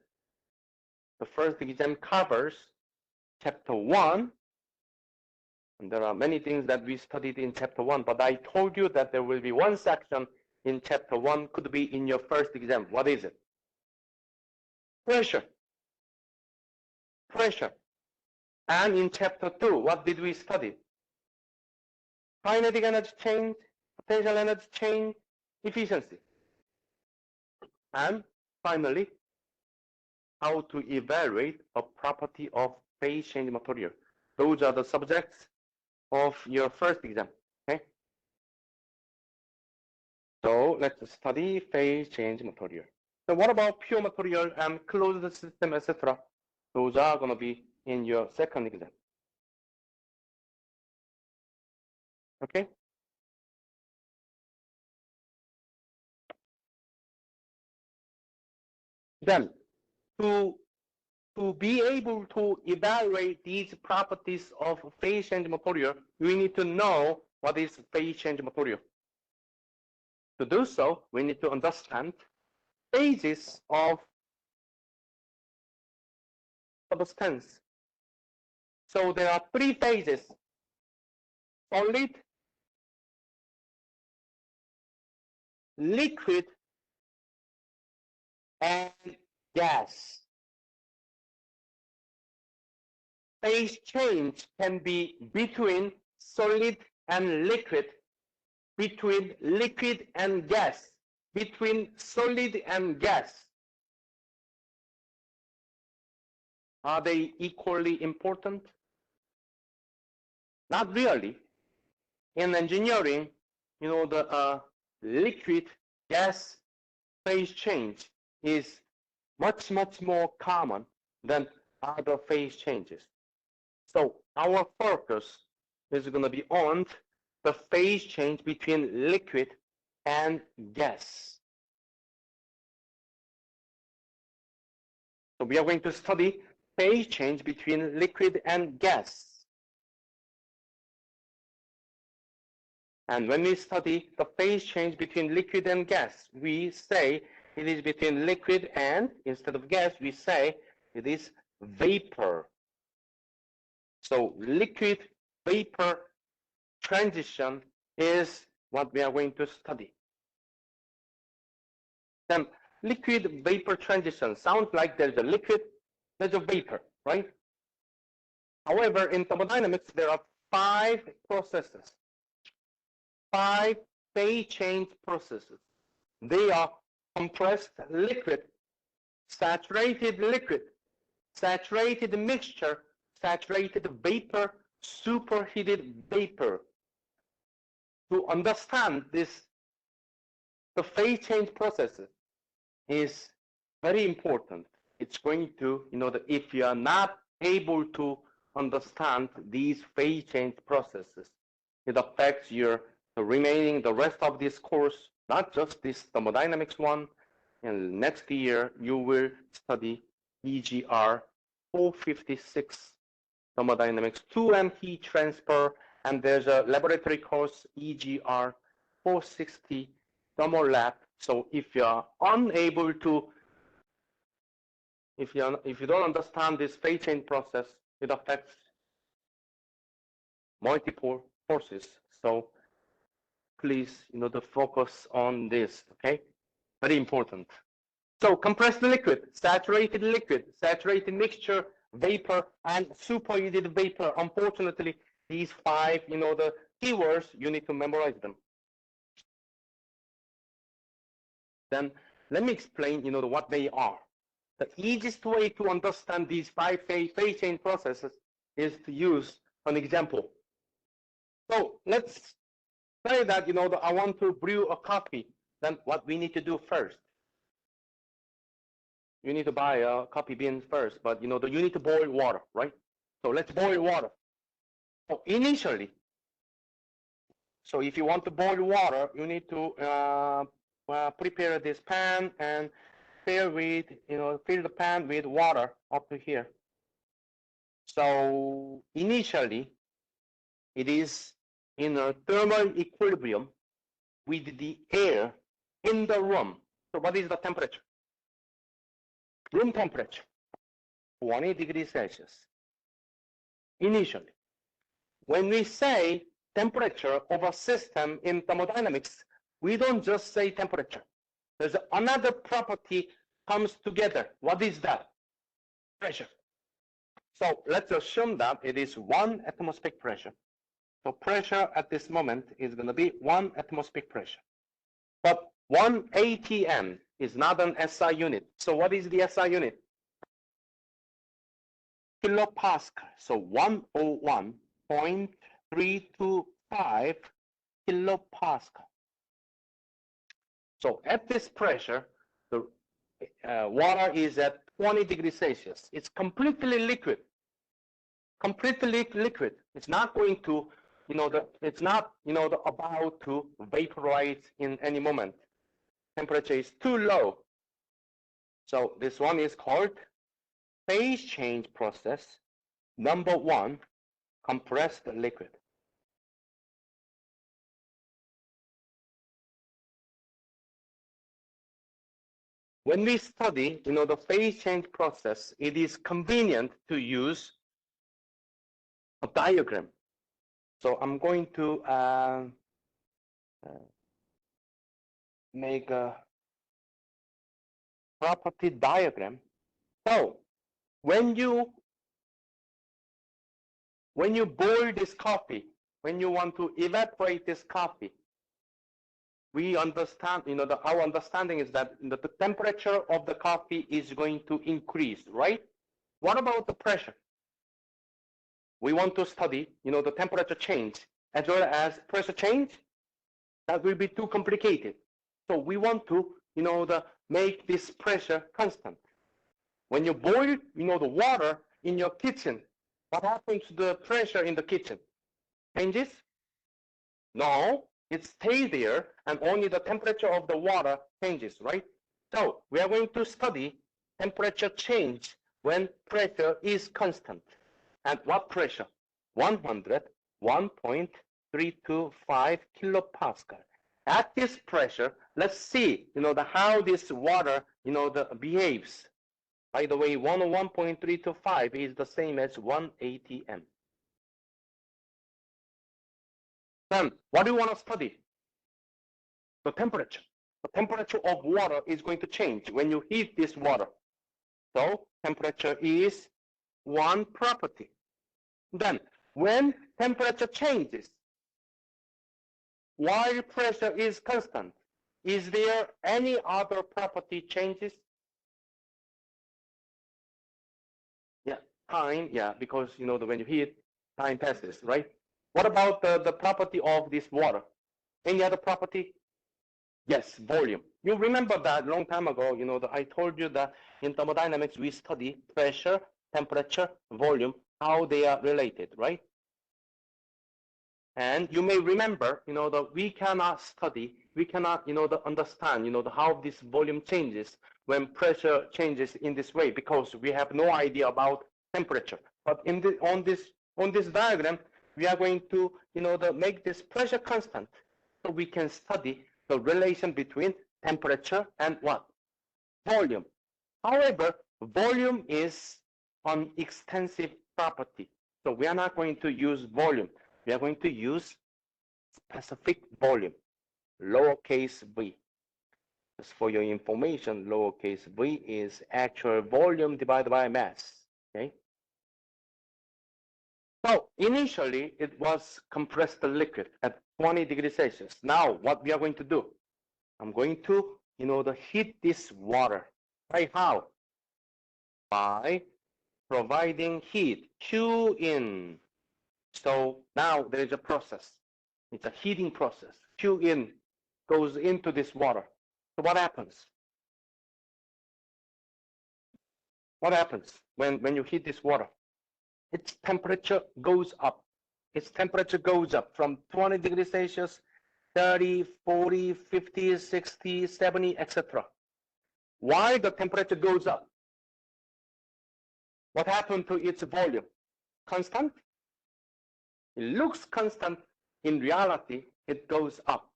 The first exam covers chapter 1. And there are many things that we studied in chapter 1, but I told you that there will be one section in chapter 1 could be in your first exam. What is it? Pressure. Pressure. And in chapter 2, what did we study? Kinetic energy change, potential energy change, efficiency. And finally, how to evaluate a property of phase change material. Those are the subjects of your first exam. Okay. So let's study phase change material. So what about pure material and closed system, etc.? Those are going to be in your second exam. Okay. Then to be able to evaluate these properties of phase change material, we need to know what is phase change material. To do so, we need to understand phases of substance. So there are three phases: solid, liquid, and gas. Phase change can be between solid and liquid, between liquid and gas, between solid and gas. Are they equally important? Not really. In engineering, the liquid gas phase change is much more common than other phase changes. So our focus is going to be on the phase change between liquid and gas. So we are going to study phase change between liquid and gas. And when we study the phase change between liquid and gas, we say it is between liquid and, instead of gas, we say it is vapor. So liquid vapor transition is what we are going to study. Then liquid vapor transition sounds like there's a liquid, there's a vapor, right? However, in thermodynamics, there are 5 processes, 5 phase change processes. They are compressed liquid, saturated liquid, saturated mixture, saturated vapor, superheated vapor. To understand this, the phase change processes is very important. It's going to, that if you are not able to understand these phase change processes, it affects your the rest of this course, not just this Thermodynamics 1. And next year, you will study EGR356, Thermodynamics 2 and heat transfer. And there's a laboratory course, EGR460, Thermolab. So if you are unable to, if you don't understand this phase change process, it affects multiple courses. So please, to focus on this, okay? Very important. So compressed liquid, saturated mixture, vapor, and superheated vapor. Unfortunately, these 5, the keywords, you need to memorize them. Then let me explain, what they are. The easiest way to understand these 5 phase change processes is to use an example. So let's say that, that I want to brew a coffee. Then what we need to do first? You need to buy a coffee bean first, but you need to boil water, right? So let's boil water. So initially, so if you want to boil water, you need to prepare this pan and fill the pan with water up to here. So initially, it is in a thermal equilibrium with the air in the room. So what is the temperature? Room temperature, 20 degrees Celsius. Initially, when we say temperature of a system in thermodynamics, we don't just say temperature. There's another property comes together. What is that? Pressure. So let's assume that it is 1 atmospheric pressure. So pressure at this moment is going to be 1 atmospheric pressure. But 1 atm is not an SI unit. So what is the SI unit? Kilopascal. So 101.325 kilopascal. So at this pressure, the water is at 20 degrees Celsius. It's completely liquid. Completely liquid. It's not going to it's not, about to vaporize in any moment. Temperature is too low. So this one is called phase change process. Number 1, compressed liquid. When we study, the phase change process, it is convenient to use a diagram. So I'm going to make a property diagram. So when you boil this coffee, when you want to evaporate this coffee, we understand, our understanding is that the temperature of the coffee is going to increase, right? What about the pressure? We want to study, the temperature change as well as pressure change. That will be too complicated. So we want to, make this pressure constant. When you boil, the water in your kitchen, what happens to the pressure in the kitchen? Changes? No, it stays there, and only the temperature of the water changes, right? So we are going to study temperature change when pressure is constant. And what pressure? 101.325 kilopascal. At this pressure, let's see, how this water, behaves. By the way, 101.325 is the same as 1 atm. Then, what do you want to study? The temperature. The temperature of water is going to change when you heat this water. So, temperature is one property. Then, when temperature changes, while pressure is constant, is there any other property changes? Yeah, time, yeah, because, when you heat, time passes, right? What about the property of this water? Any other property? Yes, volume. You remember that long time ago, I told you that in thermodynamics, we study pressure, temperature, volume, how they are related, right? And you may remember, that we cannot study, we cannot, understand, how this volume changes when pressure changes in this way, because we have no idea about temperature. But on this diagram, we are going to, make this pressure constant, so we can study the relation between temperature and what? Volume. However, volume is an extensive property, so we are not going to use volume. We are going to use specific volume, lowercase v. Just for your information, lowercase v is actual volume divided by mass, okay? So initially, it was compressed liquid at 20 degrees Celsius. Now, what we are going to do? I'm going to, heat this water. By how? By providing heat, Q in. So now there is a process. It's a heating process. Q in goes into this water. So what happens? What happens when you heat this water? Its temperature goes up. Its temperature goes up from 20 degrees Celsius, 30, 40, 50, 60, 70, etc. Why the temperature goes up? What happened to its volume? Constant? It looks constant. In reality, it goes up.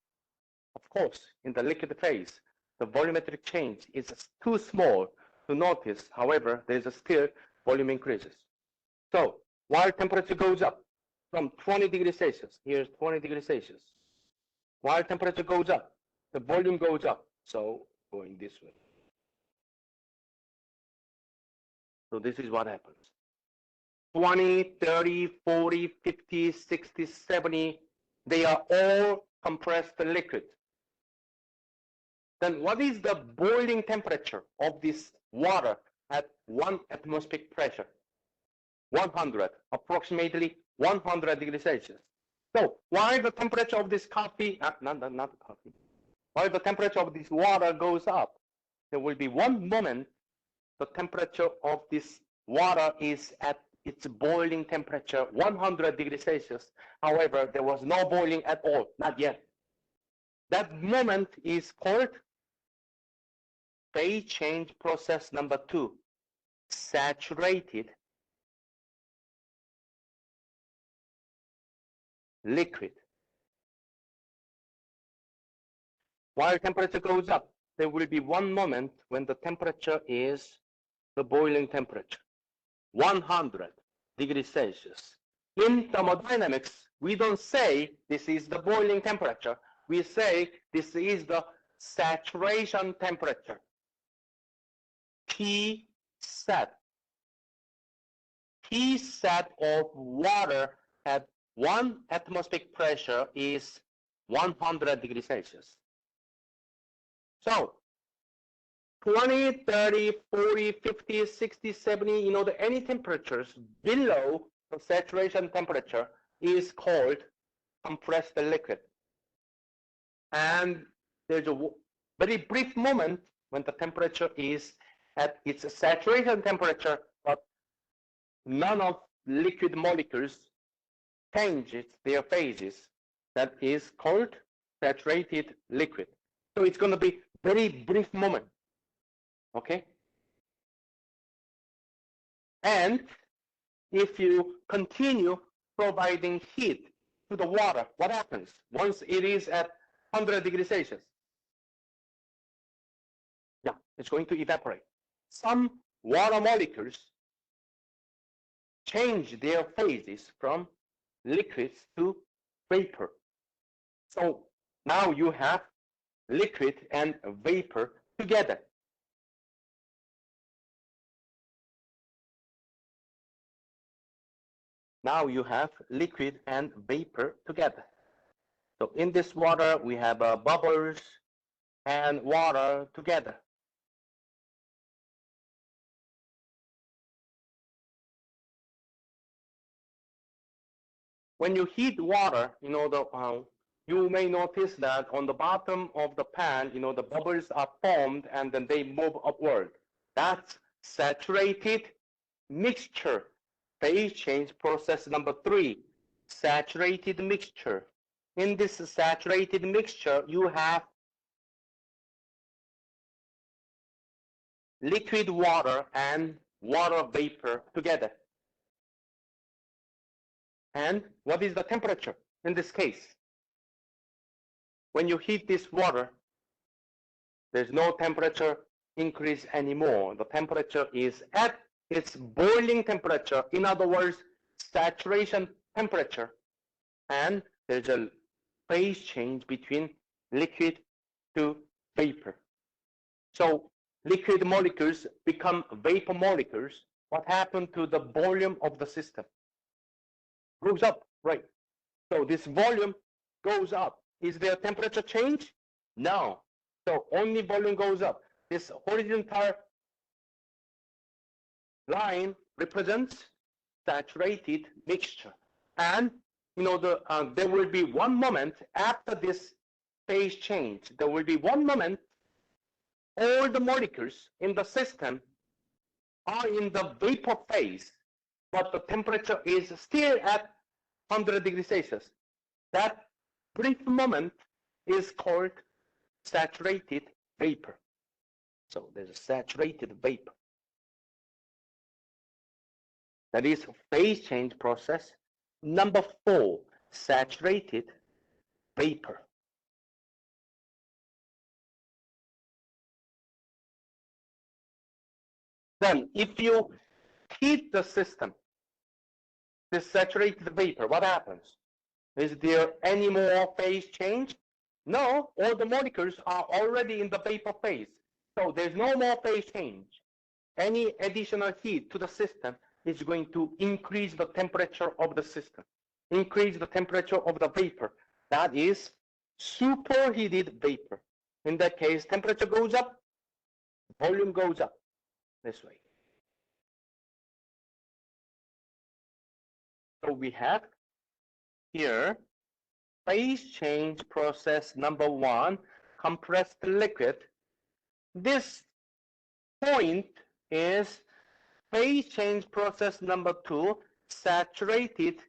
Of course, in the liquid phase, the volumetric change is too small to notice. However, there is still volume increases. So while temperature goes up from 20 degrees Celsius, here's 20 degrees Celsius. While temperature goes up, the volume goes up. So going this way. So this is what happens. 20, 30, 40, 50, 60, 70, they are all compressed liquid. Then what is the boiling temperature of this water at 1 atmospheric pressure? 100, approximately 100 degrees Celsius. So while the temperature of this coffee, not coffee, while the temperature of this water goes up, there will be one moment the temperature of this water is at its boiling temperature 100 degrees Celsius. However, there was no boiling at all, not yet. That moment is called phase change process number 2, saturated liquid. While temperature goes up, there will be one moment when the temperature is the boiling temperature, 100 degrees Celsius. In thermodynamics, we don't say this is the boiling temperature. We say this is the saturation temperature, T set. T set of water at 1 atmospheric pressure is 100 degrees Celsius. So 20, 30, 40, 50, 60, 70, any temperatures below the saturation temperature is called compressed liquid. And there's a very brief moment when the temperature is at its saturation temperature, but none of liquid molecules change their phases. That is called saturated liquid. So it's going to be very brief moment. Okay? And if you continue providing heat to the water, what happens once it is at 100 degrees Celsius? Yeah, it's going to evaporate. Some water molecules change their phases from liquids to vapor. So now you have liquid and vapor together. Now you have liquid and vapor together. So in this water, we have bubbles and water together. When you heat water, you may notice that on the bottom of the pan, the bubbles are formed and then they move upward. That's saturated mixture. Phase change process number 3, saturated mixture. In this saturated mixture, you have liquid water and water vapor together. And what is the temperature in this case? When you heat this water, there's no temperature increase anymore. The temperature is at its boiling temperature, in other words, saturation temperature, and there's a phase change between liquid to vapor. So liquid molecules become vapor molecules. What happened to the volume of the system? Goes up, right? So this volume goes up. Is there a temperature change? No. So only volume goes up. This horizontal line represents saturated mixture. And there will be one moment after this phase change. There will be one moment all the molecules in the system are in the vapor phase, but the temperature is still at 100 degrees Celsius. That brief moment is called saturated vapor. So there's a saturated vapor. That is phase change process number 4, saturated vapor. Then if you heat the system, this saturated vapor, what happens? Is there any more phase change? No, all the molecules are already in the vapor phase. So there's no more phase change. Any additional heat to the system is going to increase the temperature of the system, increase the temperature of the vapor. That is superheated vapor. In that case, temperature goes up, volume goes up this way. So we have here phase change process number 1, compressed liquid. This point is phase change process number 2, saturated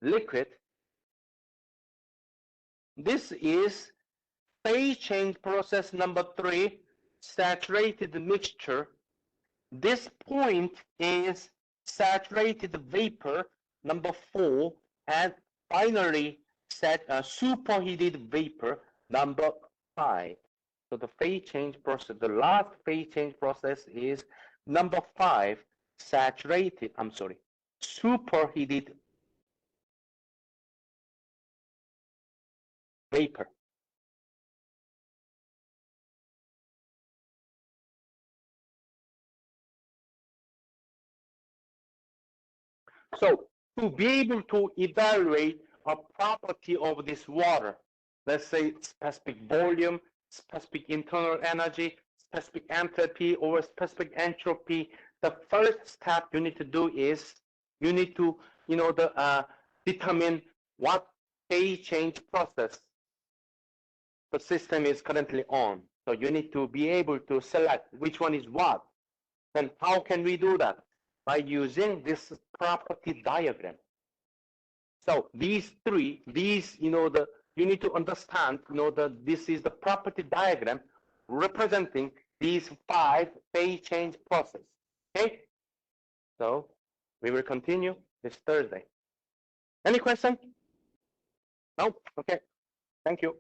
liquid. This is phase change process number 3, saturated mixture. This point is saturated vapor number 4, and finally superheated vapor number 5. So the phase change process, the last phase change process is number 5, superheated vapor. So to be able to evaluate a property of this water, let's say specific volume, specific internal energy, specific enthalpy, or specific entropy, the first step you need to do is you need to determine what phase change process the system is currently on. So you need to be able to select which one is what. Then how can we do that? By using this property diagram. So these three, you need to understand, that this is the property diagram representing these 5 phase change process. Okay? So we will continue this Thursday. Any question? No? Okay. Thank you.